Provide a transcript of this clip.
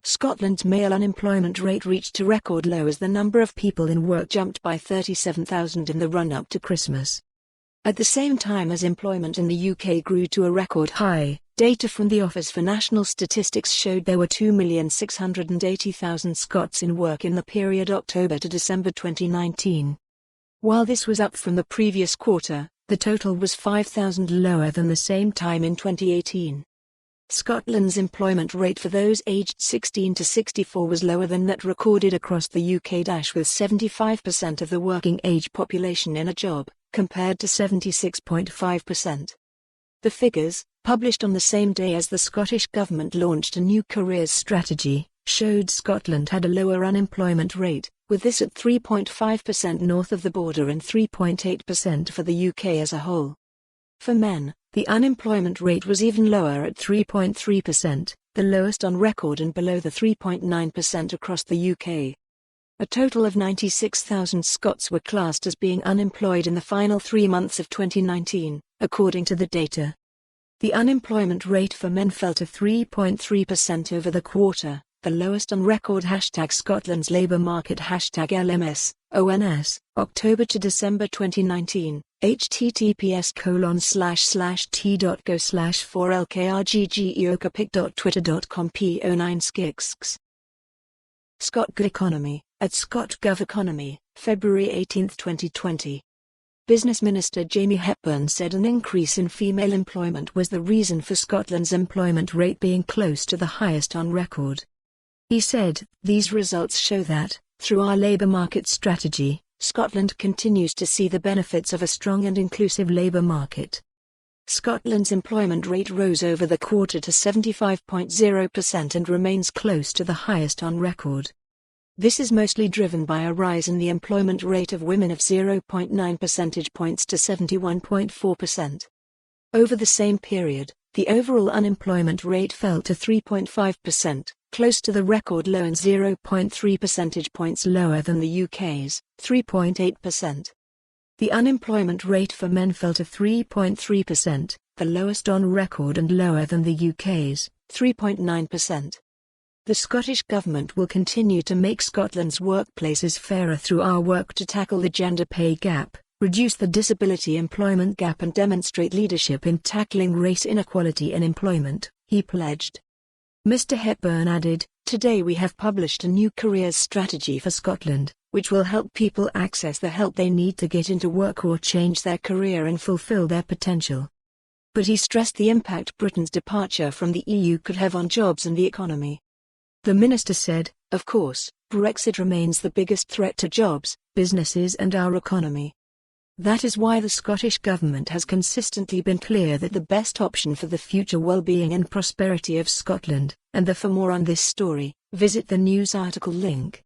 Scotland's male unemployment rate reached a record low as the number of people in work jumped by 37,000 in the run-up to Christmas. At the same time as employment in the UK grew to a record high, data from the Office for National Statistics showed there were 2,680,000 Scots in work in the period October to December 2019. While this was up from the previous quarter, the total was 5,000 lower than the same time in 2018. Scotland's employment rate for those aged 16 to 64 was lower than that recorded across the UK, with 75% of the working age population in a job, compared to 76.5%. The figures, published on the same day as the Scottish Government launched a new careers strategy, showed Scotland had a lower unemployment rate, with this at 3.5% north of the border and 3.8% for the UK as a whole. For men, the unemployment rate was even lower at 3.3%, the lowest on record and below the 3.9% across the UK. A total of 96,000 Scots were classed as being unemployed in the final 3 months of 2019, according to the data. The unemployment rate for men fell to 3.3% over the quarter, the lowest on record. Scotland's labour market #LMS, ONS, October to December 2019, https://t.go/4lkrggeocapic.twitter.com p09skixx. ScotGov Economy, at ScotGov Economy, February 18, 2020. Business Minister Jamie Hepburn said an increase in female employment was the reason for Scotland's employment rate being close to the highest on record. He said, "These results show that, through our labour market strategy, Scotland continues to see the benefits of a strong and inclusive labour market." Scotland's employment rate rose over the quarter to 75.0% and remains close to the highest on record. This is mostly driven by a rise in the employment rate of women of 0.9 percentage points to 71.4%. Over the same period, the overall unemployment rate fell to 3.5%, close to the record low and 0.3 percentage points lower than the UK's 3.8%. The unemployment rate for men fell to 3.3%, the lowest on record and lower than the UK's 3.9%. The Scottish Government will continue to make Scotland's workplaces fairer through our work to tackle the gender pay gap, reduce the disability employment gap and demonstrate leadership in tackling race inequality in employment, he pledged. Mr Hepburn added, "Today we have published a new careers strategy for Scotland, which will help people access the help they need to get into work or change their career and fulfill their potential." But he stressed the impact Britain's departure from the EU could have on jobs and the economy. The minister said, "Of course, Brexit remains the biggest threat to jobs, businesses and our economy. That is why the Scottish Government has consistently been clear that the best option for the future well-being and prosperity of Scotland, and for more on this story, visit the news article link.